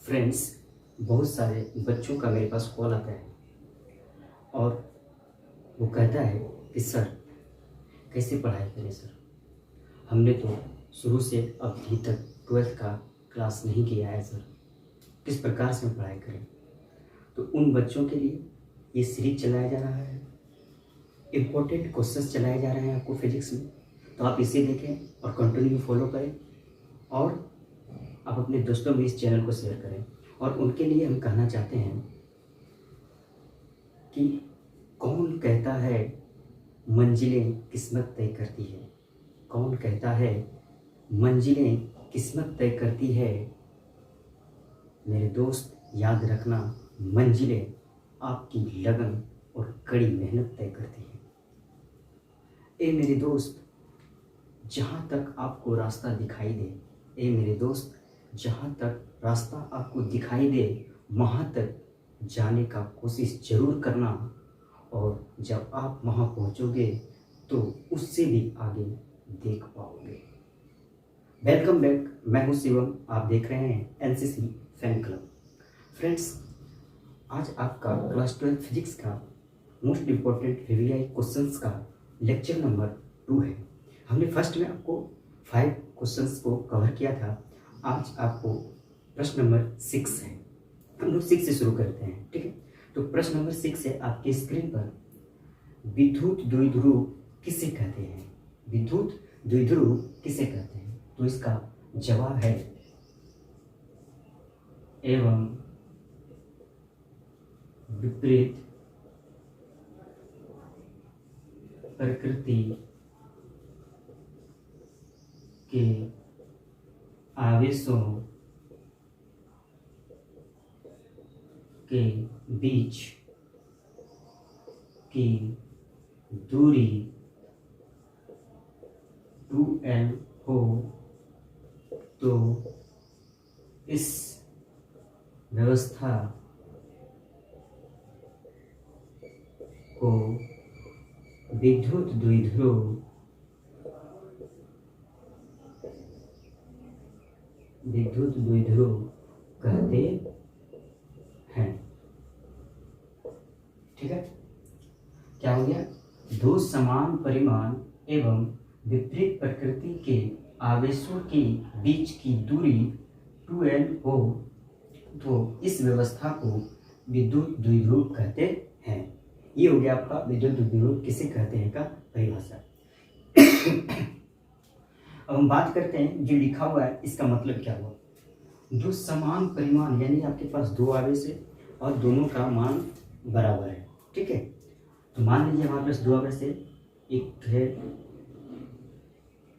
Friends, बहुत सारे बच्चों का मेरे पास कॉल आता है और वो कहता है कि सर कैसे पढ़ाई करें सर, हमने तो शुरू से अभी तक 12th का क्लास नहीं किया है सर, किस प्रकार से हम पढ़ाई करें। तो उन बच्चों के लिए ये सीरीज चलाया जा रहा है, इम्पोर्टेंट क्वेश्चंस चलाए जा रहे हैं आपको फिजिक्स में। तो आप इसे देखें और कंटिन्यू फॉलो करें और आप अपने दोस्तों में इस चैनल को शेयर करें। और उनके लिए हम कहना चाहते हैं कि कौन कहता है मंजिलें किस्मत तय करती है, कौन कहता है मंजिलें किस्मत तय करती है। मेरे दोस्त याद रखना, मंजिलें आपकी लगन और कड़ी मेहनत तय करती है। ए मेरे दोस्त, जहाँ तक आपको रास्ता दिखाई दे, ए मेरे दोस्त, जहाँ तक रास्ता आपको दिखाई दे वहाँ तक जाने का कोशिश ज़रूर करना, और जब आप वहाँ पहुँचोगे तो उससे भी आगे देख पाओगे। वेलकम बैक, मैं हूँ शिवम, आप देख रहे हैं एनसीसी फैन क्लब। फ्रेंड्स, आज आपका क्लास 12 फिजिक्स का मोस्ट इम्पोर्टेंट VVI क्वेश्चंस का लेक्चर नंबर 2 है। हमने फर्स्ट में आपको 5 क्वेश्चंस को कवर किया था। आज आपको प्रश्न नंबर 6 है। हम लोग 6 से शुरू करते हैं, ठीक है। तो प्रश्न नंबर 6 है आपके स्क्रीन पर, विद्युत द्विध्रुव किसे कहते हैं? विद्युत द्विध्रुव किसे कहते हैं? तो इसका जवाब है एवं विपरीत प्रकृति के आवेशों के बीच की दूरी 2L हो तो इस व्यवस्था को विद्युत द्विध्रुव कहते हैं। ठीक है, क्या हो गया? दो समान परिमाण एवं विपरीत प्रकृति के आवेशों के बीच की दूरी 2L हो तो इस व्यवस्था को विद्युत द्विध्रुव कहते हैं। ये हो गया आपका विद्युत द्विध्रुव किसे कहते हैं का परिभाषा। अब हम बात करते हैं जो लिखा हुआ है इसका मतलब क्या हुआ। दो समान परिमाण यानी आपके पास दो आवेश है और दोनों का मान बराबर है, ठीक है। तो मान लीजिए हमारे पास दो आवेश है, एक है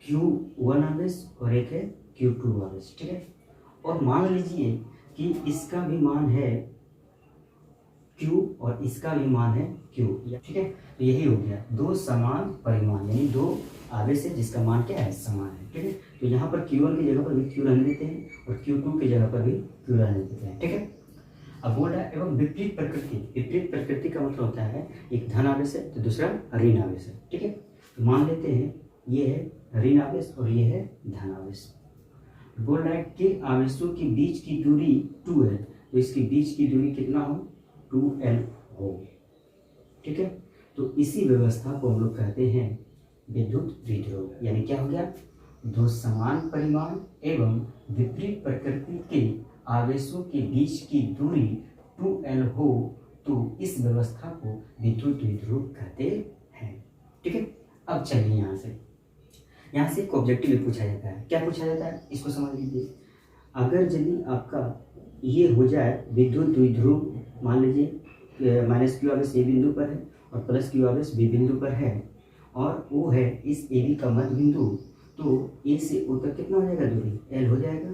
Q1 आवेश और एक है Q2 आवेश, ठीक है। और मान लीजिए कि इसका भी मान है Q और इसका भी मान है Q, ठीक है। तो यही हो गया दो समान परिमाण यानी दो आवेश है जिसका मान क्या है, समान है, ठीक है। तो यहाँ पर Q1 की जगह पर भी Q रहने देते हैं और Q2 की जगह पर भी Q रहने देते हैं, ठीक है। अब बोल रहा है एवं विपरीत प्रकृति। विपरीत प्रकृति का मतलब होता है एक धन आवेश है तो दूसरा ऋण आवेश है, ठीक है। तो मान लेते हैं ये है ऋण आवेश और ये है धन आवेश। बोल रहा है कि आवेशों के बीच की दूरी 2L, तो इसके बीच की दूरी कितना हो, 2L हो, ठीक है। तो इसी व्यवस्था को हम लोग कहते हैं विद्युत द्विध्रुव। यानी क्या हो गया, दो समान परिमाण एवं विपरीत प्रकृति के आवेशों के बीच की दूरी 2L हो तो इस व्यवस्था को विद्युत द्विध्रुव कहते हैं, ठीक है। अब चलिए यहाँ से एक ऑब्जेक्टिव पूछा जाता है। क्या पूछा जाता है इसको समझ लीजिए। अगर यदि आपका ये हो जाए विद्युत द्विध्रुव, मान लीजिए -Q आवेश A बिंदु पर है और +Q आवेश B बिंदु पर है और वो है इस AB का मध्य बिंदु, तो A से O तक कितना हो जाएगा दूरी, L हो जाएगा।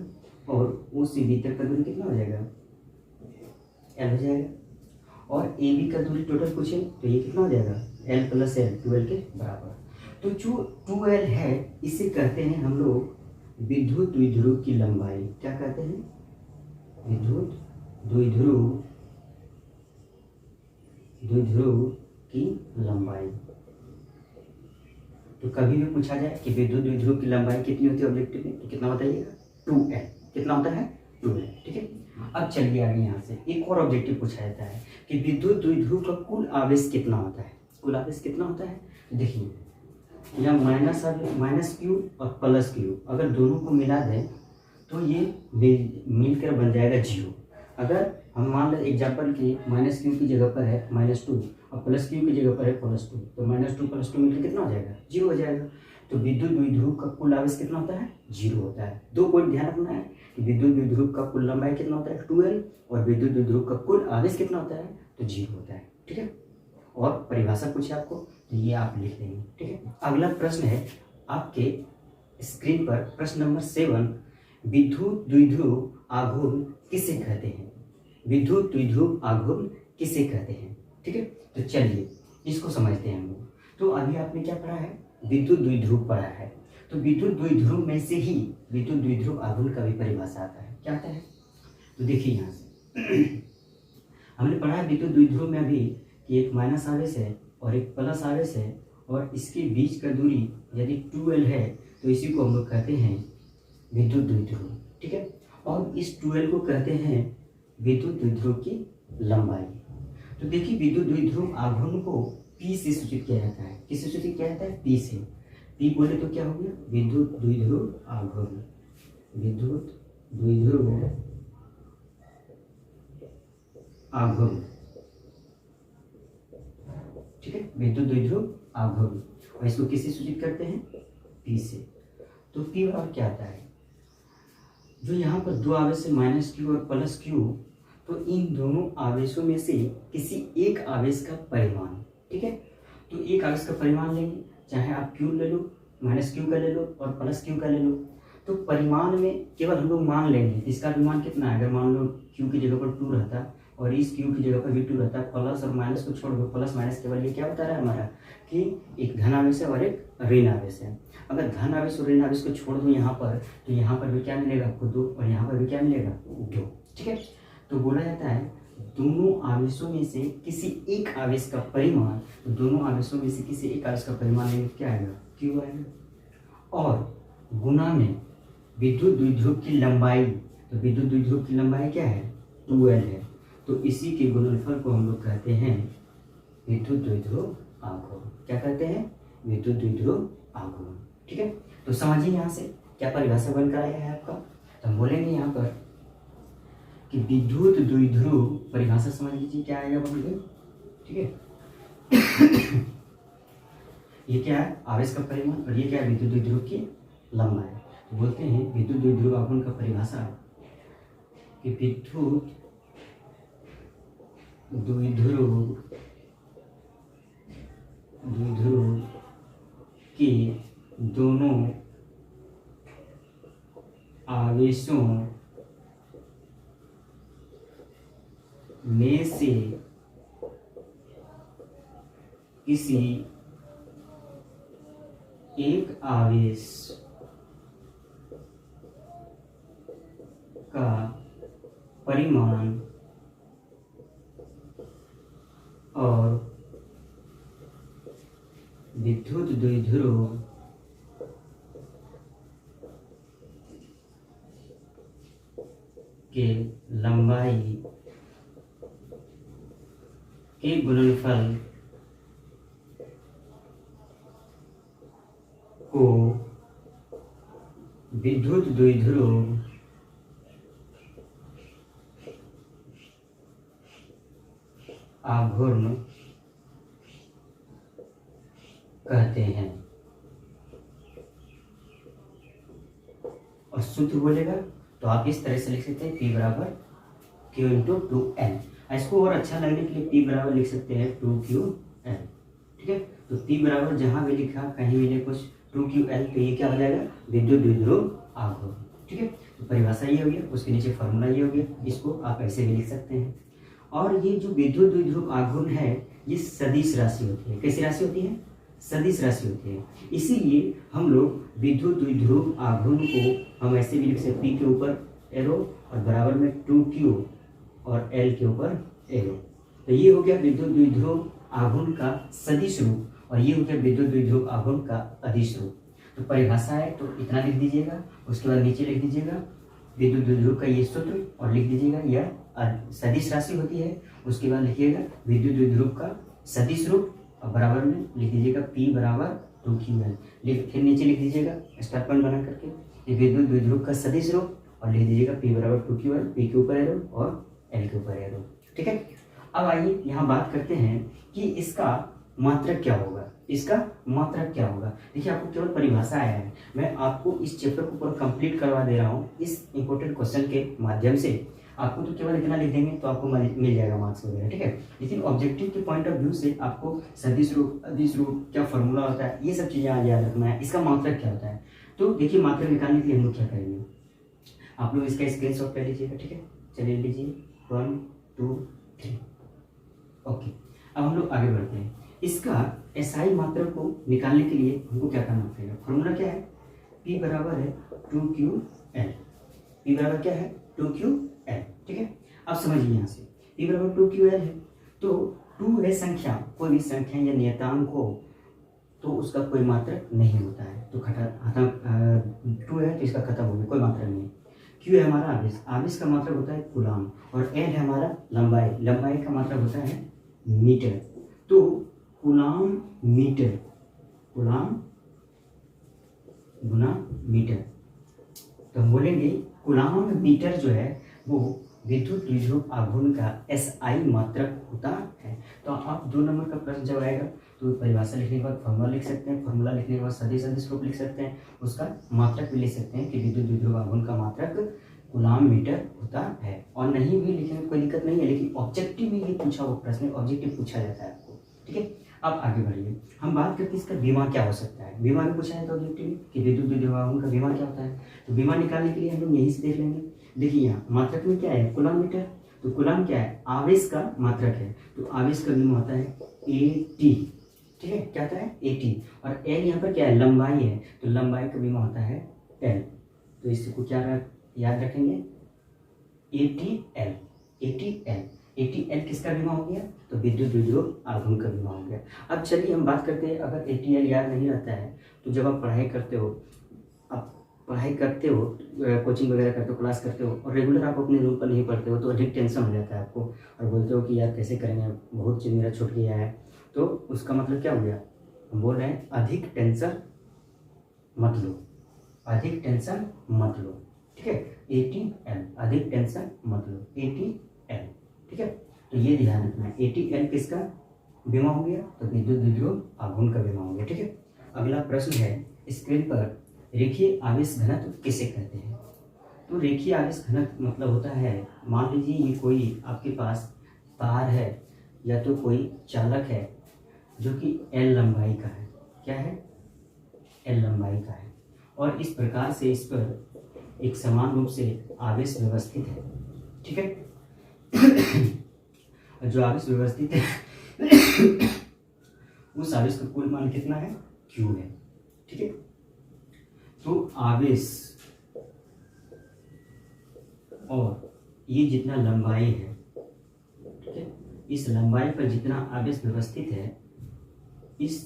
और O से B तक का दूरी कितना हो जाएगा, L हो जाएगा। और AB का दूरी टोटल पूछे तो ये कितना हो जाएगा, L + L 2L के बराबर। तो जो 2L है इसे कहते हैं हम लोग विद्युत द्विध्रुव की लंबाई। क्या कहते हैं, विद्युत द्विध्रुव की लंबाई। तो कभी भी पूछा जाए कि विद्युत द्विध्रुव की लंबाई कितनी होती है ऑब्जेक्टिव में, तो कितना बताइएगा, 2L। कितना होता है, 2L, ठीक है। अब चलिए आगे यहाँ से एक और ऑब्जेक्टिव पूछा जाता है कि विद्युत द्विध्रुव का कुल आवेश कितना होता है। कुल आवेश कितना होता है, देखिए यहाँ माइनस क्यू और प्लस क्यू अगर दोनों को मिला दें तो ये मिलकर बन जाएगा जीरो। अगर हम मान लें एग्जाम्पल की माइनस क्यू की जगह पर है -2 और प्लस क्यू की जगह पर है +2, तो -2 + 2 मिलकर कितना हो जाएगा, जीरो हो जाएगा। तो विद्युत द्विध्रुव का कुल आवेश कितना होता है, जीरो होता है। दो पॉइंट ध्यान रखना है कि विद्युत द्विध्रुव का कुल लंबाई कितना होता है 2L और विद्युत द्विध्रुव का कुल आवेश कितना होता है, तो जीरो होता है। ठीक है, और परिभाषा पूछे आपको तो ये आप लिख देंगे। ठीक है, अगला प्रश्न है आपके स्क्रीन पर प्रश्न नंबर 7, विद्युत द्विध्रुव आघूर्ण किसे कहते हैं। विद्युत द्विध्रुव आघूर्ण किसे कहते हैं। ठीक है, तो चलिए इसको समझते हैं हम लोग। तो अभी आपने क्या पढ़ा है, विद्युत द्विध्रुव पढ़ा है। तो विद्युत द्विध्रुव में से ही विद्युत द्विध्रुव आघूर्ण का भी परिभाषा आता है। क्या आता है, तो देखिए यहाँ से हमने पढ़ा है विद्युत द्विध्रुव में अभी कि एक माइनस आवेश है और एक प्लस आवेश है और इसके बीच का दूरी यदि 2L है तो इसी को हम लोग कहते हैं विद्युत द्विध्रुव। ठीक है, और इस 2L को कहते हैं विद्युत द्विध्रुव की लंबाई। तो देखिए विद्युत द्विध्रुव आघूर्ण को P से सूचित किया जाता है। किससे सूचित किया जाता है, P से। P बोले तो क्या हो गया, विद्युत द्विध्रुव आघूर्ण। विद्युत द्विध्रुव आघूर्ण, ठीक है, विद्युत द्विध्रुव आघूर्ण। और इसको किससे सूचित करते हैं, P से। तो P बराबर क्या आता है, जो यहाँ पर दो आवेश है -Q और +Q, तो इन दोनों आवेशों में से किसी एक आवेश का परिमाण। ठीक है, तो एक आवेश का परिमाण लेंगे, चाहे आप Q ले लो, -Q का ले लो और +Q का ले लो। तो परिमाण में केवल हम लोग मान लेंगे इसका परिमाण कितना है। अगर मान लो Q की जगह पर 2 रहता और इस Q की जगह पर भी 2 रहता, प्लस और माइनस को छोड़ दो, प्लस माइनस केवल ये क्या बता रहा है हमारा कि एक धन आवेश है और एक ऋण आवेश है। अगर धन आवेश और ऋण आवेश को छोड़ दो यहाँ पर, तो यहाँ पर भी क्या मिलेगा आपको 2 और यहाँ पर भी क्या मिलेगा 2। ठीक है, तो बोला जाता है दोनों आवेशों में से किसी एक आवेश का परिमाण, तो दोनों आवेशों में से किसी एक आवेश का परिमाण लेंगे क्या आएगा, Q आएगा। और गुना में विद्युत द्विध्रुव की लंबाई, तो विद्युत द्विध्रुव की लंबाई क्या है, 2L है। तो इसी के गुणनफल को हम लोग कहते हैं विद्युत द्विध्रुव आघूर्ण। क्या कहते हैं, विद्युत द्विध्रुव आघूर्ण। ठीक है, तो समझिए यहाँ से क्या परिभाषा बनकर आया है आपका। तो हम बोलेंगे यहाँ पर कि विद्युत द्विध्रुव परिभाषा समझ लीजिए क्या आएगा बोल के। ठीक है ये क्या है, आवेश का परिमाण, और ये क्या है, विद्युत द्विध्रुव की लंबाई। तो बोलते हैं विद्युत द्विध्रुव आघूर्ण का परिभाषा कि विद्युत द्विध्रुव के दोनों आवेशों में से किसी एक आवेश का परिमाण और विद्युत द्विध्रुव के लंबाई के गुणनफल को विद्युत द्विध्रुव आघूर्ण कहते हैं। और सूत्र बोलेगा तो आप इस तरह से लिख सकते हैं P बराबर Q इंटू 2L। इसको और अच्छा लगने के लिए P बराबर लिख सकते हैं 2QL। ठीक है, तो P बराबर जहां भी लिखा कहीं मिले कुछ 2QL, तो ये क्या हो जाएगा, विद्युत द्विध्रुव आघूर्ण। ठीक है, तो परिभाषा ये हो गया, उसके नीचे फॉर्मूला ये हो गया, इसको आप ऐसे भी लिख सकते हैं। और ये जो विद्युत द्विध्रुव आघूर्ण है ये सदिश राशि होती है। कैसी राशि होती है, सदिश राशि होती है। इसीलिए हम लोग विद्युत द्विध्रुव आघूर्ण को हम ऐसे भी लिख सकते हैं, P के ऊपर एरो और बराबर में 2Q और L के ऊपर एरो। तो ये हो गया विद्युत द्विध्रुव आघूर्ण का सदिश रूप और ये हो गया विद्युत द्विध्रुव आघूर्ण का अदिश रूप। तो परिभाषा है तो इतना लिख दीजिएगा, उसके बाद नीचे लिख दीजिएगा विद्युत द्विध्रुव का ये सूत्र और लिख दीजिएगा, यह सदिश राशि होती है। उसके बाद लिखिएगा विद्युत द्विध्रुव का सदिश रूप और बराबर में लिख दीजिएगा P बराबर 2QL। फिर नीचे लिख दीजिएगा स्टार पॉइंट बना करके विद्युत द्विध्रुव का सदिश रूप और लिख दीजिएगा P बराबर 2QL, P के ऊपर एरो और L के ऊपर एरो। ठीक है, अब आइए यहाँ बात करते हैं कि इसका मात्रक क्या होगा। इसका मात्रक क्या होगा, देखिए आपको केवल परिभाषा आया है, मैं आपको इस चैप्टर को पूरा कंप्लीट करवा दे रहा हूँ इस इंपॉर्टेंट क्वेश्चन के माध्यम से। आपको तो केवल इतना लिख देंगे तो आपको मिल जाएगा मार्क्स वगैरह। ठीक है, लेकिन ऑब्जेक्टिव के पॉइंट ऑफ व्यू से आपको सदिश रूप, अदिश रूप, क्या फॉर्मूला होता है, ये सब चीज़ें आज याद रखना है। इसका मात्रक क्या होता है, तो देखिए मात्रक निकालने के लिए हम लोग क्या करेंगे, आप लोग इसका स्क्रीनशॉट ले लीजिएगा। ठीक है, चलिए लीजिए 1 2 3। ओके, अब हम लोग आगे बढ़ते हैं। इसका एसआई मात्रक को निकालने के लिए हमको क्या करना पड़ेगा, फॉर्मूला क्या है, P बराबर है 2QL। P बराबर क्या है 2QL। ठीक है, अब समझिए यहाँ से P बराबर 2QL है तो 2 है संख्या, कोई भी संख्या या नियतांक हो तो उसका कोई मात्रक नहीं होता है, तो खत्म 2 है तो इसका खत्म हो गया, कोई मात्रक नहीं। Q है हमारा आवेश, आवेश का मात्रक होता है कूलाम, और L है हमारा लंबाई, लंबाई का मात्रक होता है मीटर। तो कूलाम मीटर, कूलाम गुना मीटर, तो हम बोलेंगे कूलाम मीटर जो है वो विद्युत द्विध्रुव आघूर्ण का एसआई मात्रक होता है। तो आप 2 नंबर का प्रश्न जब आएगा तो परिभाषा लिखने के बाद फॉर्मूला लिख सकते हैं, फॉर्मूला लिखने के बाद सदिश अदिश रूप लिख सकते हैं, उसका मात्रक भी लिख सकते हैं कि विद्युत द्विध्रुव आघूर्ण का मात्रक कूलाम मीटर होता है। और नहीं भी लिखने में कोई दिक्कत नहीं है, लेकिन ऑब्जेक्टिव में ये पूछा हुआ प्रश्न, ऑब्जेक्टिव पूछा जाता है आपको। ठीक है, अब आगे बढ़िए, हम बात करते हैं इसका बीमा क्या हो सकता है। बीमा में पूछा है तो ऑब्जेक्टिव में कि विद्युत द्विध्रुव आघूर्ण का बीमा क्या होता है, तो बीमा निकालने के लिए हम लोग यहीं से देख लेंगे। देखिए यहाँ मात्रक में क्या है कूलाम मीटर, तो कूलाम क्या है आवेश का मात्रक है, तो आवेश का बीमा होता है AT। ठीक है, क्या होता है AT, और L यहाँ पर क्या है लंबाई है, तो लंबाई का बीमा होता है L। तो इसको क्या याद रखेंगे ATL, ATL, ATL किसका बीमा हो गया, तो विद्युत द्विध्रुव आघूर्ण का बीमा हो गया। अब चलिए हम बात करते हैं, अगर ATL याद नहीं रहता है तो जब आप पढ़ाई करते हो, कोचिंग वगैरह करते हो, क्लास करते हो और रेगुलर आप अपने रूम पर नहीं पढ़ते हो तो अधिक टेंशन हो जाता है आपको, और बोलते हो कि यार कैसे करेंगे, बहुत चीज़ मेरा छूट गया है। तो उसका मतलब क्या हो गया, हम बोल रहे हैं अधिक टेंशन मत लो, अधिक टेंशन मत लो। ठीक है, ATL, अधिक टेंशन मत लो, ATL। ठीक है, तो ये ध्यान रखना है, ATL किसका बीमा हो गया, तो विद्युत द्विध्रुव आघूर्ण का बीमा हो गया। ठीक है, अगला प्रश्न है स्क्रीन पर, रेखीय आवेश घनत्व किसे कहते हैं। तो रेखीय आवेश घनत्व मतलब होता है, मान लीजिए ये कोई आपके पास तार है या तो कोई चालक है जो कि L लंबाई का है, क्या है L लंबाई का है, और इस प्रकार से इस पर एक समान रूप से आवेश व्यवस्थित है। ठीक है, जो आवेश व्यवस्थित है उस आवेश का कुल मान कितना है Q है। ठीक है, तो आवेश और ये जितना लंबाई है, ठीक है, इस लंबाई पर जितना आवेश व्यवस्थित है, इस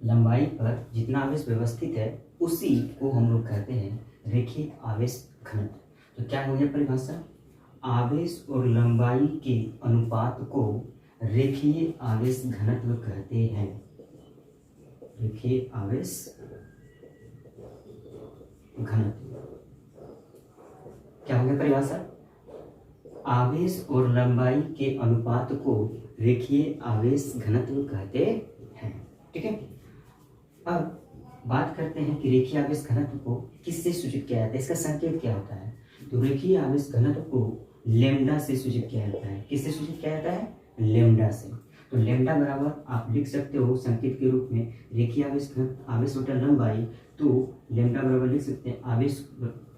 लंबाई पर जितना आवेश व्यवस्थित है उसी को हम लोग कहते हैं रेखीय आवेश घनत्व। तो क्या हो गया परिभाषा, आवेश और लंबाई के अनुपात को रेखीय आवेश घनत्व कहते हैं, रेखीय आवेश घनत्व। क्या हो गया परिभाषा, आवेश और लंबाई के अनुपात को रेखीय आवेश घनत्व कहते हैं। ठीक है, अब बात करते हैं कि रेखीय आवेश घनत्व को किससे सूचित किया जाता है, इसका संकेत क्या होता है। तो रेखीय आवेश घनत्व को लैम्डा से सूचित किया जाता है, किससे सूचित किया जाता है, लैम्डा से। तो लैम्डा बराबर आप लिख सकते हो संकेत के रूप में, रेखीय आवेश घनत्व आवेश बटा लंबाई, तो लैम्डा बराबर लिख सकते हैं, आवेश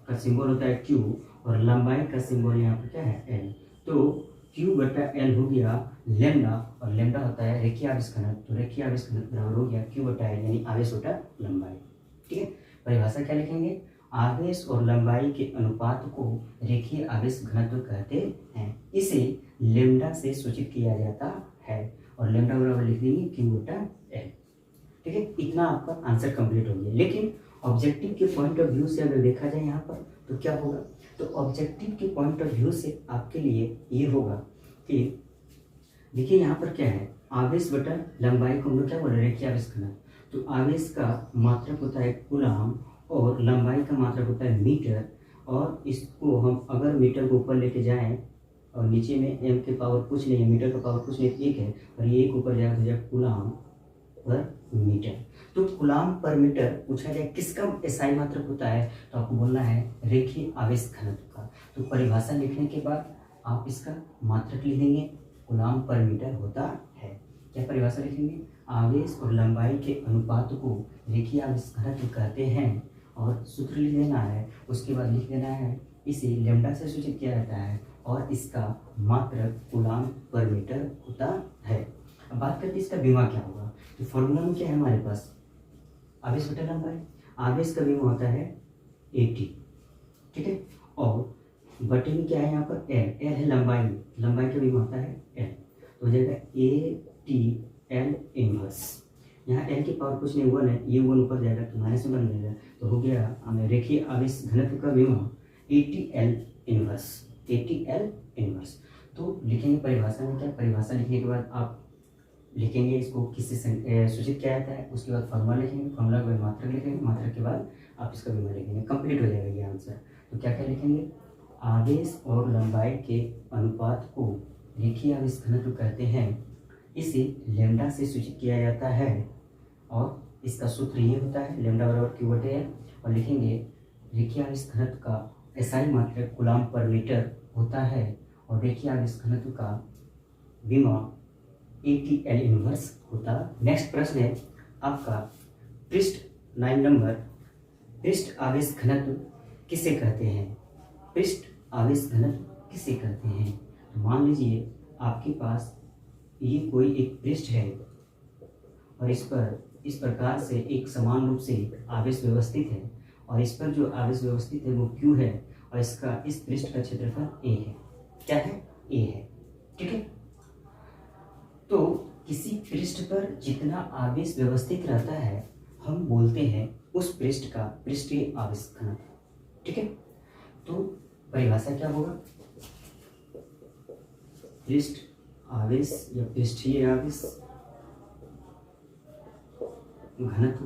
का सिंबल होता है Q और लंबाई का सिंबल यहाँ पर क्या है L, तो Q बटा L हो गया लैम्डा, और लैम्डा होता है रेखीय आवेश घनत्व, तो रेखीय आवेश घनत्व बराबर हो गया Q बटा L यानी आवेश बटा लंबाई। ठीक है, परिभाषा क्या लिखेंगे, आवेश और लंबाई के अनुपात को रेखीय आवेश घनत्व कहते हैं, इसे लैम्डा से सूचित किया जाता है, और लैम्डा बराबर लिख देंगे Q बटा L। ठीक है, इतना आपका आंसर कंप्लीट हो गया। लेकिन ऑब्जेक्टिव के पॉइंट ऑफ व्यू से अगर देखा जाए यहाँ पर तो क्या होगा, तो ऑब्जेक्टिव के पॉइंट ऑफ व्यू से आपके लिए ये होगा कि देखिए यहाँ पर क्या है, आवेश बटा लंबाई को हम लोग क्या बोल रहे हैं, रेखीय आवेश घनत्व। तो आवेश का मात्रक होता है कूलाम और लंबाई का मात्रक होता है मीटर, और इसको हम अगर मीटर को ऊपर लेके जाएं और नीचे में m के पावर कुछ नहीं है, मीटर का पावर कुछ नहीं, एक है, और ये एक ऊपर जाएगा तो जाएगा कूलाम पर मीटर। तो कूलाम पर मीटर पूछा जाए किसका एसआई मात्रक होता है, तो आपको बोलना है रेखीय आवेश घनत्व का। तो परिभाषा लिखने के बाद आप इसका मात्रक लिख देंगे, कूलाम पर मीटर होता है। क्या परिभाषा लिखेंगे, आवेश और लंबाई के अनुपात को रेखीय आवेश घनत्व कहते हैं, और सूत्र लिख देना है। उसके बाद लिख देना है इसे लैम्डा से सूचित किया जाता है और इसका मात्रक कूलाम पर मीटर होता है। अब बात करते हैं इसका बीमा क्या होगा। तो फॉर्मूला में क्या है हमारे पास, आवेश बटा लंबाई। आवेश का बीमा होता है AT, ठीक है, और बटे में क्या है यहाँ पर L है लंबाई, लंबाई का बीमा होता है L, तो हो जाएगा ATL इनवर्स। यहाँ L की पावर कुछ नहीं, 1 है, ये 1 ऊपर जाएगा तो माइनस में बन जाएगा, तो हो गया हमें रेखीय आवेश घनत्व का बीमा ATL इनवर्स, ATL इनवर्स। तो लिखेंगे परिभाषा में क्या, परिभाषा लिखने के बाद आप लिखेंगे इसको किससे सूचित किया जाता है, उसके बाद फॉर्मूला लिखेंगे, फॉर्मूला के बाद मात्रक लिखेंगे, मात्रक के बाद आप इसका बीमा लिखेंगे, कंप्लीट हो जाएगा ये आंसर। तो क्या क्या लिखेंगे, आवेश और लंबाई के अनुपात को रेखीय आवेश घनत्व कहते हैं, इसे लैम्डा से सूचित किया जाता है, और इसका सूत्र ये होता है लैम्डा बराबर Q बटे L, और लिखेंगे रेखीय आवेश घनत्व का एसआई मात्रक कूलाम पर मीटर होता है, और रेखीय आवेश घनत्व का बीमा ATL इनवर्स होता। नेक्स्ट प्रश्न है आपका पृष्ठ 9 नंबर, पृष्ठ आवेश घनत्व किसे कहते हैं, पृष्ठ आवेश घनत्व किसे कहते हैं। तो मान लीजिए आपके पास ये कोई एक पृष्ठ है और इस पर इस प्रकार से एक समान रूप से आवेश व्यवस्थित है, और इस पर जो आवेश व्यवस्थित है वो Q है, और इसका इस पृष्ठ का क्षेत्रफल A है। क्या है, A है, ठीक है। तो किसी पृष्ठ पर जितना आवेश व्यवस्थित रहता है हम बोलते हैं उस पृष्ठ का पृष्ठीय आवेश घनत्व, ठीक है। तो परिभाषा क्या होगा, पृष्ठ आवेश या पृष्ठीय आवेश घनत्व,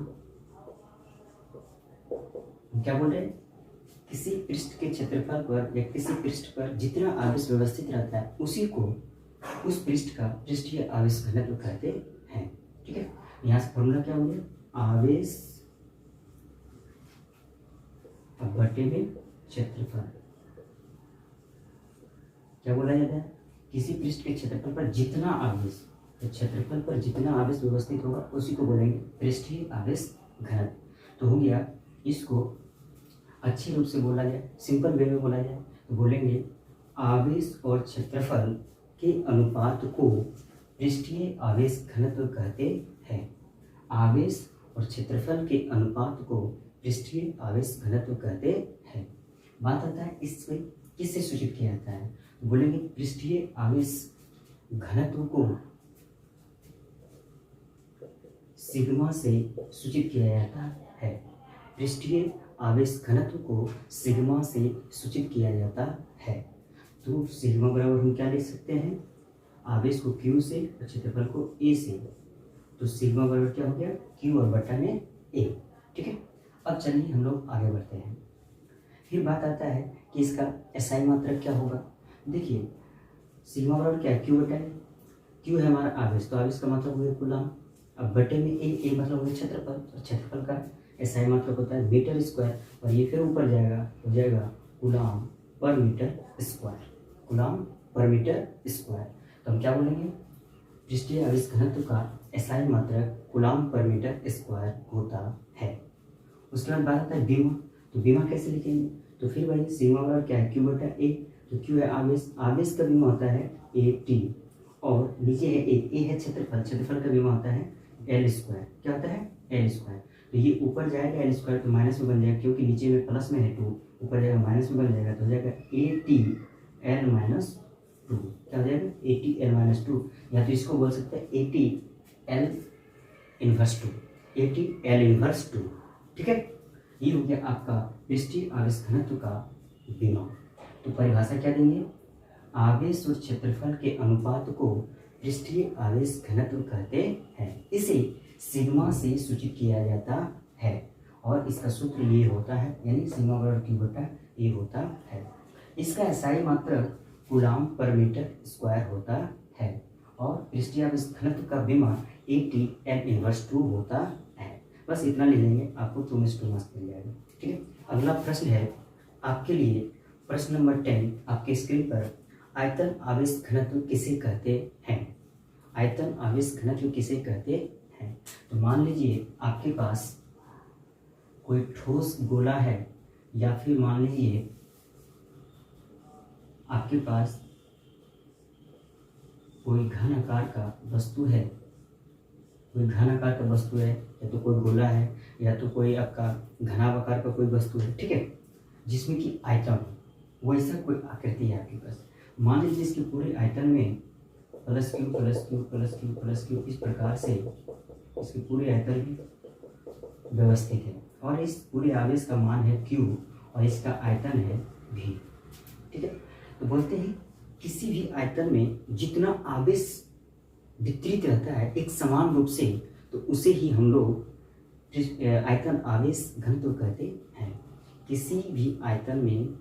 क्या बोल रहे हैं, किसी पृष्ठ के क्षेत्रफल पर या किसी पृष्ठ पर जितना आवेश व्यवस्थित रहता है उसी को उस पृष्ठ का पृष्ठीय आवेश घनत्व कहते हैं, ठीक है। यहाँ से फॉर्मूला क्या हो गया, आवेश बटे में क्षेत्रफल। क्या बोला जाता है, किसी पृष्ठ के क्षेत्रफल पर जितना आवेश, तो क्षेत्रफल पर जितना आवेश व्यवस्थित होगा उसी को बोलेंगे पृष्ठीय आवेश घनत्व। तो हो गया, इसको अच्छे रूप से बोला जाए, सिंपल वे में बोला जाए तो बोलेंगे आवेश और क्षेत्रफल के अनुपात को पृष्ठीय आवेश घनत्व कहते हैं। आवेश और क्षेत्रफल के अनुपात को पृष्ठीय आवेश घनत्व कहते हैं। बात आता है इसमें किससे सूचित किया जाता है, तो बोलेंगे पृष्ठीय आवेश घनत्व को सिग्मा से सूचित किया जाता है। पृष्ठीय आवेश घनत्व को सिग्मा से सूचित किया जाता है। तो सिग्मा बराबर हम क्या लिख सकते हैं, आवेश को Q से और क्षेत्रफल को A से, तो सिग्मा बराबर क्या हो गया, Q और बटा में A, ठीक है। अब चलिए हम लोग आगे बढ़ते हैं। फिर बात आता है कि इसका एसआई मात्रक क्या होगा। देखिए सिग्मा बराबर क्या है, Q बटा A, Q है हमारा आवेश, तो आवेश का मतलब हो गया कूलाम, अब बटे में A मतलब हो गया क्षेत्रफल, तो क्षेत्रफल का एसआई मात्रक होता है मीटर स्क्वायर, और ये फिर ऊपर जाएगा हो जाएगा कूलाम पर मीटर स्क्वायर, कूलाम पर मीटर स्क्वायर। तो हम क्या बोलेंगे, पृष्ठीय आवेश घनत्व का एसआई मात्रक कूलाम पर मीटर स्क्वायर होता है। उसके बाद बात आता है बीमा। तो बीमा कैसे लिखेंगे, तो फिर वही सिग्मा बराबर क्या है, Q बटा A, तो Q है आवेश, आवेश का बीमा होता है AT, और नीचे है A है क्षेत्रफल, क्षेत्रफल का बीमा होता है L स्क्वायर। क्या होता है, L स्क्वायर। तो ये ऊपर जाएगा L स्क्वायर तो माइनस में बन जाएगा, क्योंकि नीचे में प्लस में है 2, ऊपर जाएगा माइनस में बन जाएगा, तो हो जाएगा ATL माइनस 2। क्या हो जाएगा, ATL माइनस 2, या तो इसको बोल सकते हैं ATL इनवर्स 2, ATL इनवर्स 2, ठीक है। ये हो गया आपका पृष्ठीय आवेश घनत्व का बीमा। तो परिभाषा क्या देंगे, आवेश और क्षेत्रफल के अनुपात को पृष्ठीय आवेश घनत्व कहते हैं। इसे सिग्मा से सूचित किया जाता है और इसका सूत्र ये होता है, यानी सिग्मा बराबर क्यू बटा ए होता है। इसका एसआई मात्रक कूलाम पर मीटर स्क्वायर होता है और पृष्ठीय आवेश घनत्व का विमा AT_L−2 होता है। बस इतना ले लेंगे, आपको 2:2 मार्क्स मिल जाएगा। ठीक है, अगला प्रश्न है आपके लिए प्रश्न नंबर 10 आपके स्क्रीन पर। आयतन आवेश घनत्व किसे कहते हैं? आयतन आवेश घनत्व किसे कहते हैं? तो मान लीजिए आपके पास कोई ठोस गोला है या फिर मान लीजिए आपके पास कोई घन आकार का वस्तु है, कोई घन आकार का वस्तु है, या तो कोई गोला है या तो कोई आपका घनाभ आकार का कोई वस्तु है, ठीक है, जिसमें कि आयतन हो, वैसा कोई आकृति है आपके पास। मान लीजिए इसके पूरे आयतन में plus Q plus Q plus Q plus Q इस प्रकार से इसके पूरे आयतन में व्यवस्थित है और इस पूरे आवेश का मान है क्यू और इसका आयतन है भी। ठीक है, तो बोलते हैं किसी भी आयतन में जितना आवेश वितरित रहता है एक समान रूप से, तो उसे ही हम लोग आयतन आवेश घनत्व कहते हैं। किसी भी आयतन में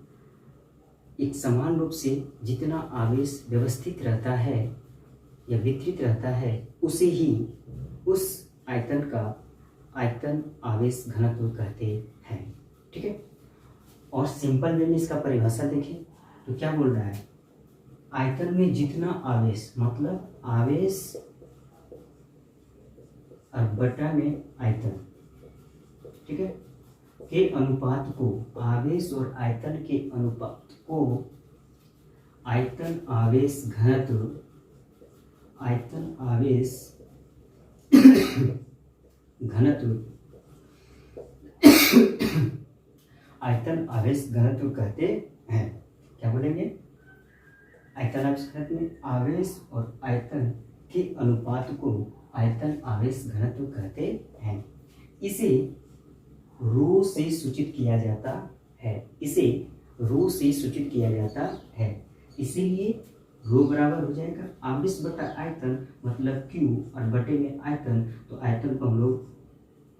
एक समान रूप से जितना आवेश व्यवस्थित रहता है या वितरित रहता है, उसे ही उस आयतन का आयतन आवेश घनत्व कहते हैं। ठीक है, और सिंपल वे में इसका परिभाषा देखें तो क्या बोल रहा है, आयतन में जितना आवेश, मतलब आवेश और बटा में आयतन, ठीक है, के अनुपात को, आवेश और आयतन के अनुपात को आयतन आवेश घनत्व, आयतन आवेश घनत्व आयतन आवेश घनत्व कहते हैं। क्या बोलेंगे, आयतन आवेश घनत्व में आवेश और आयतन के अनुपात को आयतन आवेश घनत्व कहते हैं। इसे रो से सूचित किया जाता है, इसे रो से सूचित किया जाता है। इसीलिए रो बराबर हो जाएगा आवेश बटा आयतन, मतलब क्यू, और बटे में आयतन, तो आयतन को हम लोग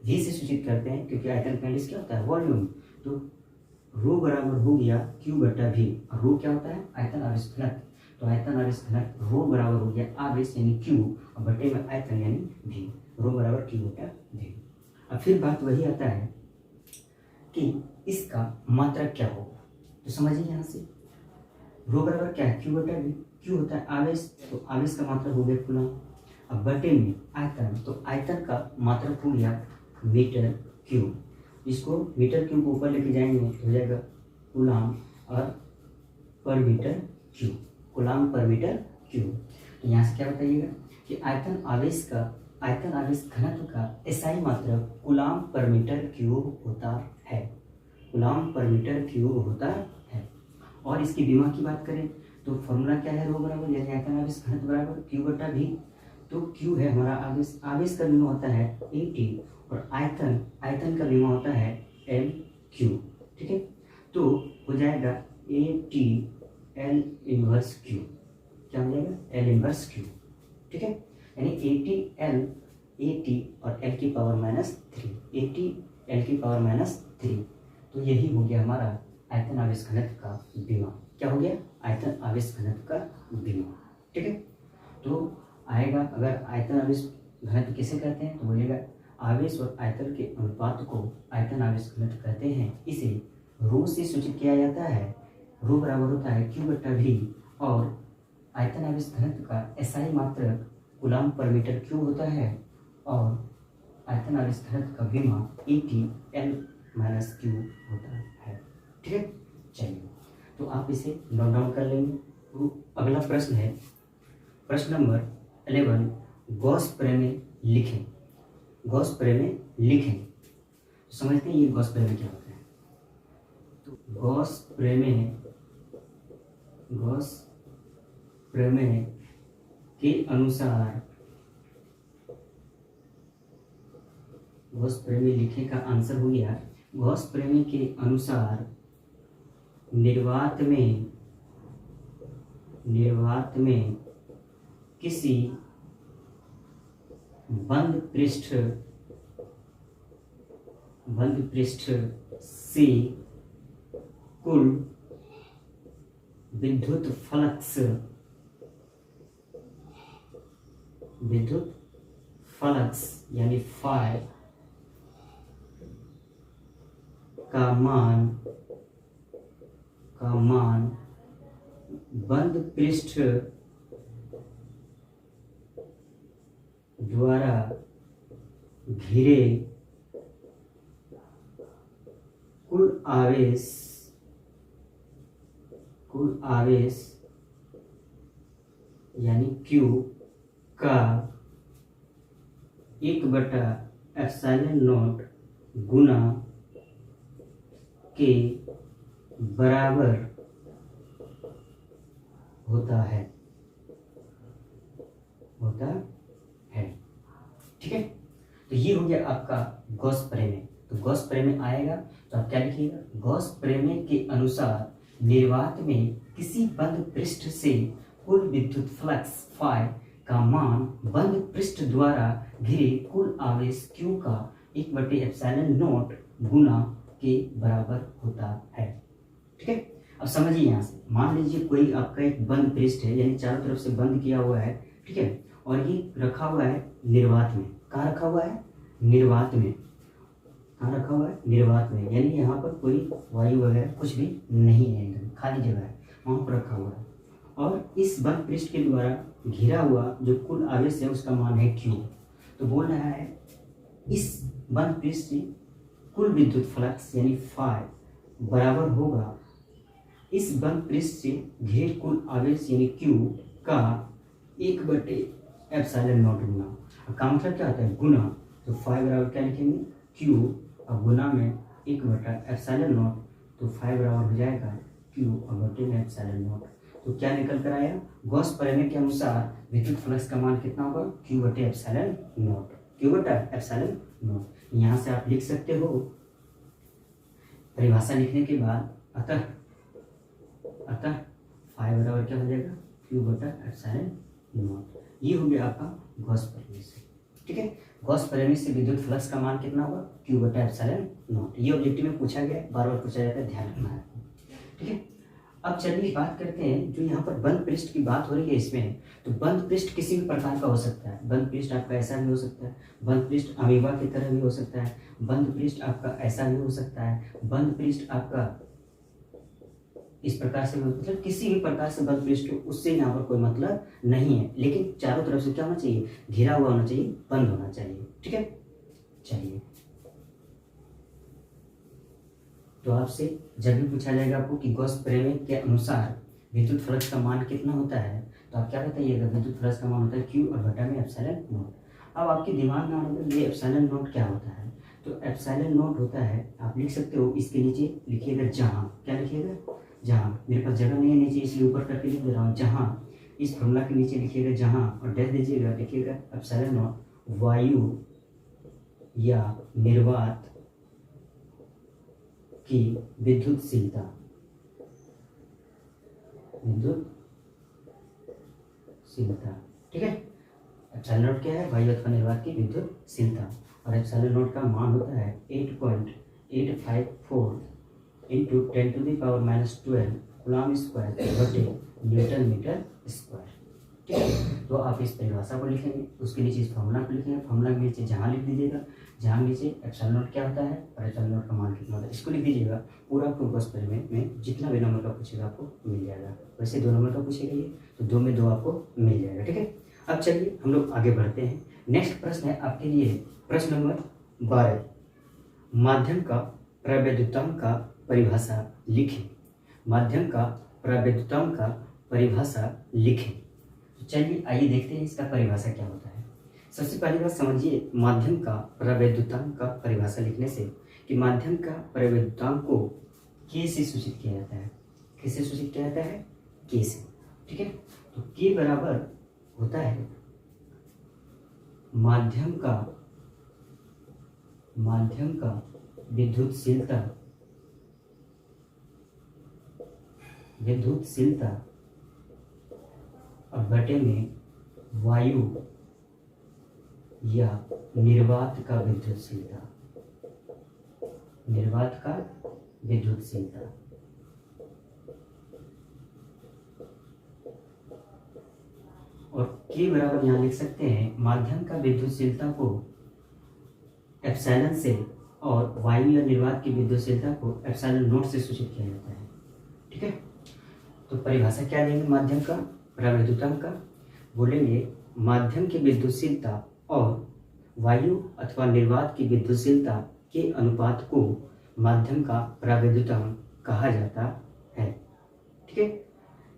भी से सूचित करते हैं क्योंकि आयतन का इंडेक्स क्या होता है, वॉल्यूम। तो रो बराबर हो गया क्यू बटा भी, और रो क्या होता है, आयतन आवेश घनत्व। तो आयतन आवेश घनत्व रो बराबर हो गया आवेश यानी क्यू और बटे में आयतन यानी भी, रो बराबर क्यू बटा भी। अब फिर बात वही आता है कि इसका मात्रक क्या होगा, तो समझिए यहाँ से रो बराबर क्या है, क्यू बटा भी। क्यू होता है आवेश, तो आवेश का मात्रक हो गया कूलम। अब बटे में आयतन, तो आयतन का मात्रक हो गया मीटर क्यूब। इसको मीटर क्यूब ऊपर लेके जाएंगे तो हो जाएगा कूलम और पर मीटर क्यूब, कूलम पर मीटर क्यूब। तो यहाँ से क्या बताइएगा कि आयतन आवेश का, आयतन आवेश घनत्व का एसआई मात्रक कूलम पर मीटर क्यूब होता है, कूलम पर मीटर क्यूब होता है। और इसकी विमा की बात करें तो फॉर्मूला क्या है, रो बराबर यानी आयतन आवेश घनत्व बराबर क्यू बटा भी। तो क्यू है हमारा आवेश, आवेश का विमा होता है AT और आयतन, आयतन का विमा होता है LQ। ठीक है, तो हो जाएगा AT_L−Q, क्या हो जाएगा, L−Q। ठीक है, यानी AT और L की पावर -3, AT L की पावर -3। तो यही हो गया हमारा आयतन आवेश घनत्व का विमा। क्या हो गया, आयतन आवेश घनत्व का विमा। ठीक है, तो आएगा अगर आयतन आवेश घनत्व किसे कहते हैं तो बोलिएगा आवेश और आयतन के अनुपात को आयतन आवेश घनत्व कहते हैं। इसे रो से सूचित किया जाता है, रो बराबर होता है क्यू बटा भी, और आयतन आवेश घनत्व का एसआई मात्रक कूलम पर मीटर क्यूब होता है और आयतन आवेश घनत्व का विमा AT_L−Q होता है। ठीक है, चलिए तो आप इसे नोट डाउन कर लेंगे। तो अगला प्रश्न है प्रश्न नंबर 11, गॉस प्रमेय लिखें। गॉस प्रमेय लिखें, तो समझते हैं ये गॉस प्रमेय क्या होता है। तो गॉस प्रमेय के अनुसार, गॉस प्रमेय लिखे का आंसर हो गया, गॉस प्रमेय के अनुसार निर्वात में निर्वात में किसी बंद पृष्ठ से कुल विद्युत फ्लक्स यानी फाई का मान बंद पृष्ठ द्वारा घिरे कुल आवेश यानी Q का 1/ε0 गुना के बराबर होता है। ठीक है, तो ये हो गया आपका गॉस प्रमेय। तो गॉस प्रमेय आएगा तो आप क्या लिखिएगा, गॉस प्रमेय के अनुसार निर्वात में किसी बंद पृष्ठ से कुल विद्युत फ्लक्स फाई का मान बंद पृष्ठ द्वारा घिरे कुल आवेश Q का 1/ε0 गुना के बराबर होता है। ठीक है, अब समझिए यहाँ से, मान लीजिए कोई आपका एक बंद पृष्ठ है, यानी चारों तरफ से बंद किया हुआ है। ठीक है, और ये रखा हुआ है निर्वात में। कहाँ रखा हुआ है? निर्वात में। कहाँ रखा हुआ है? निर्वात में, यानी यहाँ पर कोई वायु वगैरह कुछ भी नहीं है, एकदम खाली जगह है, वहाँ पर रखा हुआ है। और इस बंद पृष्ठ के द्वारा घिरा हुआ जो कुल आवेश है उसका मान है Q। तो बोल रहा है इस बंद पृष्ठ से कुल विद्युत फ्लक्स यानी फाई बराबर होगा इस बंद पृष्ठ से घिरे कुल आवेश यानी Q का 1/ε0 गुना। का मतलब क्या होता है? गुना। तो फाई बराबर क्या लिखेंगे? Q, और गुना में 1/ε0, तो फाई बराबर हो जाएगा Q और ε0। तो क्या निकल कर आया? गॉस प्रमेय के अनुसार विद्युत फ्लक्स का मान कितना होगा? Q/ε0। Q/ε0। यहाँ से आप लिख सकते हो, परिभाषा लिखने के बाद अतः फाई बराबर क्या हो जाएगा? Q/ε0। ये हो गया आपका गॉस प्रमेय से। ठीक है, गॉस प्रमेय से विद्युत फ्लक्स का मान कितना होगा? Q/ε0। ये ऑब्जेक्टिव में पूछा गया, बार बार पूछा जाता है, ध्यान रखना है। ठीक है, अब चलिए बात करते हैं, जो यहाँ पर बंद पृष्ठ की बात हो रही है इसमें, तो बंद पृष्ठ किसी भी प्रकार का हो सकता है। बंद पृष्ठ आपका ऐसा भी हो सकता है, बंद पृष्ठ अमीबा की तरह भी हो सकता है, बंद पृष्ठ आपका ऐसा भी हो सकता है, बंद पृष्ठ आपका इस प्रकार से, मतलब किसी भी प्रकार से बंद पृष्ठ, उससे यहाँ पर कोई मतलब नहीं है। लेकिन चारों तरफ से क्या होना चाहिए? घिरा हुआ होना चाहिए, बंद होना चाहिए। ठीक है, चलिए, तो आपसे जब भी पूछा जाएगा आपको कि गॉस प्रमेय के अनुसार विद्युत फ्लक्स का मान कितना होता है, तो आप क्या बताइएगा? विद्युत फ्लक्स का मान होता है Q और बटा में ε0। अब आपके दिमाग में आने ये ε0 क्या होता है? तो ε0 होता है, आप लिख सकते हो, इसके नीचे लिखिएगा जहाँ। क्या लिखिएगा? जहाँ। मेरे पास जगह नहीं है नीचे, इसलिए ऊपर करके लिख दे रहा हूँ जहाँ। इस फॉर्मूला के नीचे लिखिएगा जहाँ और डैश दीजिएगा, लिखिएगा ε0 वायु या निर्वात की विद्युतशीलता। ठीक है, ε0 क्या है? वायु अथवा निर्वात की विद्युतशीलता। और ε0 का मान होता है 8.854 इंटू 10⁻⁻12 कूलम स्क्वायर बटे न्यूटन मीटर स्क्वायर। ठीक है, तो आप इस परिभाषा को लिखेंगे, उसके नीचे इस फॉर्मूला को लिखेंगे, फॉर्मूला के नीचे जहाँ लिख दीजिएगा, जहाँ नीचे ε0 क्या होता है और ε0 का मान कितना होता है, इसको लिख दीजिएगा। पूरा आपको गॉस प्रमेय में जितना भी नंबर का पूछेगा आपको मिल जाएगा। वैसे 2 नंबर का पूछेगा ये, तो 2 में 2 आपको मिल जाएगा। ठीक है, अब चलिए हम लोग आगे बढ़ते हैं। नेक्स्ट प्रश्न है आपके लिए प्रश्न नंबर 12, माध्यम का प्रवैद्युतांक का परिभाषा लिखें। माध्यम का प्रवैद्युतांक का परिभाषा लिखें। तो चलिए आइए देखते हैं इसका परिभाषा क्या होता है। सबसे पहली बात समझिए माध्यम का प्रवैद्युतांक का परिभाषा लिखने से कि माध्यम का प्रवैद्युतांक को K से सूचित किया जाता है। किससे सूचित किया जाता है? K से। ठीक है, तो K बराबर होता है माध्यम का विद्युतशीलता बटे में वायु या निर्वात का विद्युतशीलता, निर्वात का विद्युतशीलता। और के बराबर यहाँ लिख सकते हैं माध्यम का विद्युतशीलता को एप्सिलॉन से और वायु या निर्वात की विद्युतशीलता को एप्सिलॉन नॉट से सूचित किया जाता है। ठीक है, तो परिभाषा क्या देंगे माध्यम का परावैद्युतांक का? बोलेंगे माध्यम की विद्युतशीलता और वायु अथवा निर्वात की विद्युतशीलता के अनुपात को माध्यम का परावैद्युतांक कहा जाता है। ठीक है,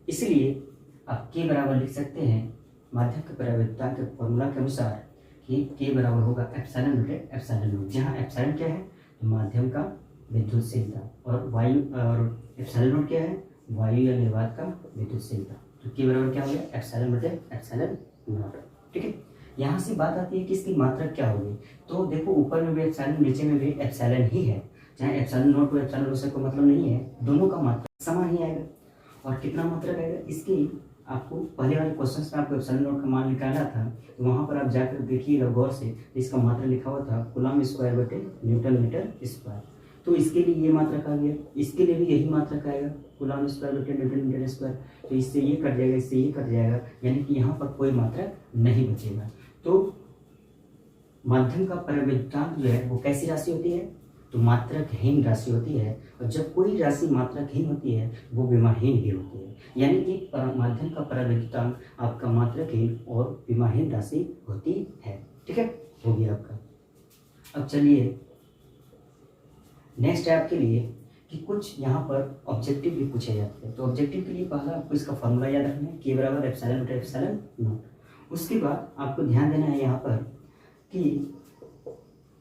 इसलिए आप के बराबर लिख सकते हैं माध्यम के परावैद्युतांक के फॉर्मूला के अनुसार कि के बराबर होगा एप्सिलॉन बटे एप्सिलॉन नॉट, जहाँ एप्सिलॉन क्या है तो माध्यम का विद्युतशीलता और वायु और एप्सिलॉन नॉट क्या है वायु या निर्वात का विद्युतशीलता। तो के बराबर क्या हो गया एप्सिलॉन बटे एप्सिलॉन नॉट। ठीक है, यहाँ से बात आती है कि इसकी मात्रा क्या होगी। तो देखो ऊपर में भी एप्सिलॉन नीचे में भी एप्सिलॉन ही है, चाहे एप्सिलॉन नॉट को एप्सिलॉन नॉट से कोई मतलब नहीं है, दोनों का मात्रा समान ही आएगा। और कितना मात्रा आएगा इसकी आपको पहले वाले क्वेश्चन में आपको एप्सिलॉन नॉट का मान निकालना था, तो वहाँ पर आप जाकर देखिएगा गौर से, इसका मात्रा लिखा हुआ था कूलम स्क्वायर बटे न्यूटन मीटर स्क्वायर। तो इसके लिए ये मात्रा का गया, इसके लिए भी यही मात्रा का आएगा कूलम स्क्वायर बटे न्यूटन मीटर स्क्वायर। तो इससे ये कट जाएगा, इससे ये कट जाएगा, यानी कि यहाँ पर कोई मात्रा नहीं बचेगा। तो माध्यम का परावैद्युतांक जो है वो कैसी राशि होती है तो मात्रकहीन राशि होती है। और जब कोई राशि मात्रकहीन होती है वो विमाहीन भी होती है, यानी कि माध्यम का परावैद्युतांक आपका मात्रकहीन और विमाहीन राशि होती है। ठीक है, हो गया आपका। अब चलिए नेक्स्ट है आपके लिए कि कुछ यहाँ पर ऑब्जेक्टिव भी पूछे जाते हैं। तो ऑब्जेक्टिव के लिए पहला आपको इसका फॉर्मूला याद रखना है के बराबर एप्सिलॉन बटे एप्सिलॉन नॉट। उसके बाद आपको ध्यान देना है यहाँ पर कि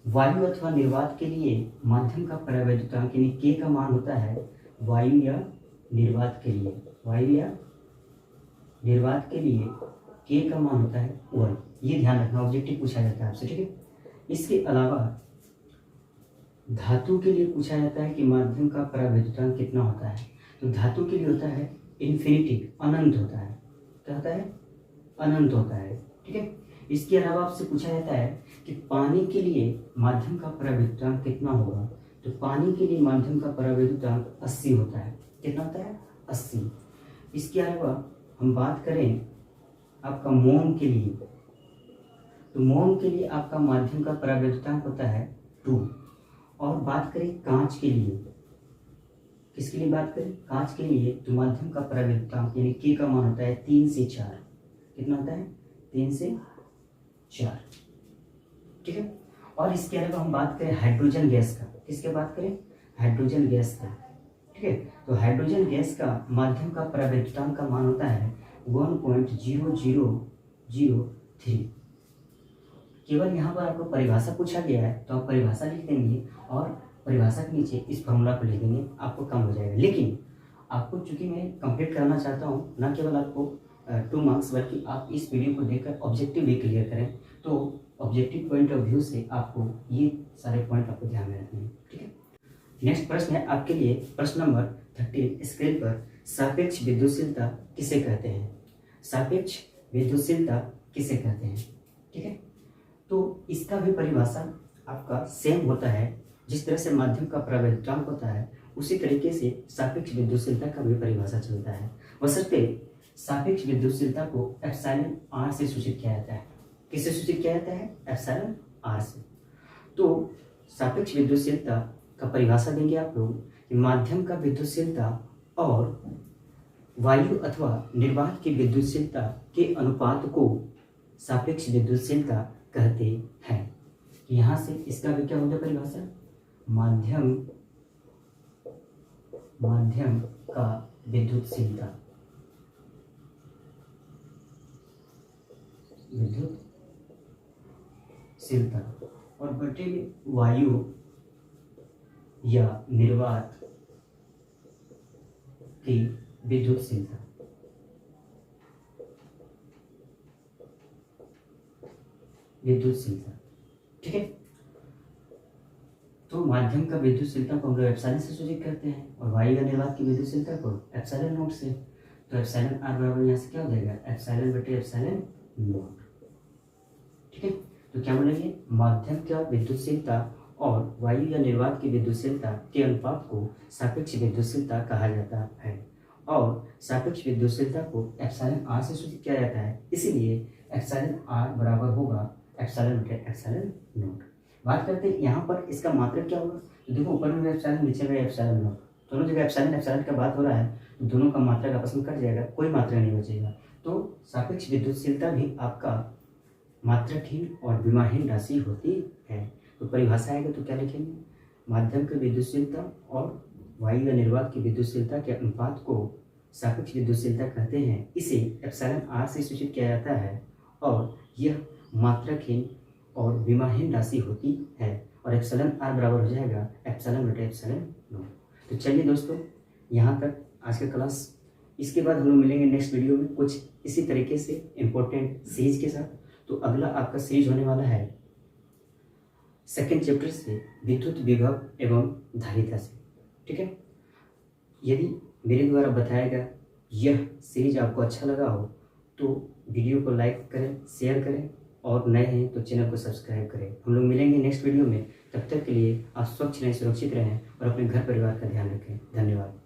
वायु अथवा निर्वात के लिए माध्यम का परावैद्युतांक यानी के का मान होता है वायु या निर्वात के लिए, वायु या निर्वात के लिए के का मान होता है 1। ये ध्यान रखना, ऑब्जेक्टिव पूछा जाता है आपसे। ठीक है, इसके अलावा धातु के लिए पूछा जाता है कि माध्यम का परावैद्युतांक कितना होता है। तो धातु के लिए होता है इन्फिनिटी, अनंत होता है। क्या होता है? अनंत होता है। ठीक है, इसके अलावा आपसे पूछा जाता है कि पानी के लिए माध्यम का परावैद्युतांक कितना होगा। तो पानी के लिए माध्यम का परावैद्युतांक 80 होता है। कितना होता है? 80। इसके अलावा हम बात करें आपका मोम के लिए, तो मोम के लिए आपका माध्यम का परावैद्युतांक होता है 2। और बात करें कांच के लिए, किसके लिए बात करें? कांच के लिए, तो माध्यम का परावैद्युतांक यानी के का मान होता है 3 से 4। कितना होता है? 3 से 4। ठीक है, और इसके अलावा हम बात करें हाइड्रोजन गैस का, किसके बात करें? हाइड्रोजन गैस का। ठीक है, तो हाइड्रोजन गैस का माध्यम का परावैद्युतांक का मान होता है 1.0003। केवल यहाँ पर आपको परिभाषा पूछा गया है तो आप परिभाषा लिख देंगे और परिभाषा के नीचे इस फॉर्मूला को लिख देंगे, आपको कम हो जाएगा। लेकिन आपको चूंकि मैं कंप्लीट कराना चाहता हूँ, न केवल आपको 2 मार्क्स बल्कि आप इस वीडियो को देखकर ऑब्जेक्टिव भी क्लियर करें, तो ऑब्जेक्टिव पॉइंट ऑफ व्यू से आपको ये सारे पॉइंट आपको ध्यान में रखने हैं। ठीक है, नेक्स्ट प्रश्न है आपके लिए प्रश्न नंबर 13 स्क्रीन पर। सापेक्ष विद्युतशीलता किसे कहते हैं? सापेक्ष विद्युतशीलता किसे कहते हैं? ठीक है, तो इसका भी परिभाषा आपका सेम होता है। जिस तरह से माध्यम का परावैद्युतांक होता है उसी तरीके से सापेक्ष विद्युतशीलता का भी परिभाषा चलता है। बशर्ते सापेक्ष विद्युतशीलता को एप्सिलॉन आर से सूचित किया जाता है। किससे सूचित किया जाता है? एप्सिलॉन आर से। तो सापेक्ष विद्युतशीलता का परिभाषा देंगे आप लोग कि माध्यम का विद्युतशीलता और वायु अथवा निर्वात की विद्युतशीलता के अनुपात को सापेक्ष विद्युतशीलता कहते हैं। यहाँ से इसका भी क्या हो गया परिभाषा? माध्यम का विद्युतशीलता, और बटे वायु या निर्वात की विद्युतशीलता। ठीक है, तो माध्यम का विद्युतशीलता को हम लोग एप्सिलॉन से सूचित करते हैं और वायु या निर्वात की विद्युतशीलता को एप्सिलॉन नॉट से। तो एप्सिलॉन आर बराबर यहाँ से क्या हो जाएगा, एप्सिलॉन बटे एप्सिलॉन नॉट। ठीक है, तो क्या बोलेंगे, माध्यम का विद्युतशीलता और वायु या निर्वात की विद्युतशीलता के अनुपात को सापेक्ष विद्युतशीलता कहा जाता है और सापेक्ष विद्युतशीलता को एप्सिलॉन आर से सूचित किया जाता है, इसीलिए एप्सिलॉन आर बराबर होगा एप्सिलॉन बटे एप्सिलॉन नॉट। बात करते हैं यहाँ पर इसका मात्रक क्या होगा, तो देखो ऊपर में एप्सिलॉन नीचे में एप्सिलॉन नॉट, दोनों जगह एप्सिलॉन एप्सिलॉन का बात हो रहा है, तो दोनों का मात्रक आपस में कट जाएगा, कोई मात्रा नहीं बचेगा। तो सापेक्ष विद्युतशीलता भी आपका मात्रकहीन और विमाहीन राशि होती है। तो परिभाषा आएगा तो क्या लिखेंगे, माध्यम की विद्युतशीलता और वायु या निर्वात की विद्युतशीलता के अनुपात को सापेक्ष विद्युतशीलता कहते हैं, इसे एप्सिलॉन आर से सूचित किया जाता है और यह मात्रकहीन और विमाहीन राशि होती है और एप्सिलॉन आर बराबर हो जाएगा एप्सिलॉन बटे एप्सिलॉन नॉट। तो चलिए दोस्तों, यहाँ तक आज का क्लास। इसके बाद हम लोग मिलेंगे नेक्स्ट वीडियो में कुछ इसी तरीके से इम्पोर्टेंट सीरीज के साथ। तो अगला आपका सीरीज होने वाला है सेकेंड चैप्टर से विद्युत विभव एवं धारिता से। ठीक है, यदि मेरे द्वारा बताया गया यह सीरीज आपको अच्छा लगा हो तो वीडियो को लाइक करें, शेयर करें और नए हैं तो चैनल को सब्सक्राइब करें। हम लोग मिलेंगे नेक्स्ट वीडियो में, तब तक के लिए आप स्वच्छ रहें, सुरक्षित रहें और अपने घर परिवार का ध्यान रखें। धन्यवाद।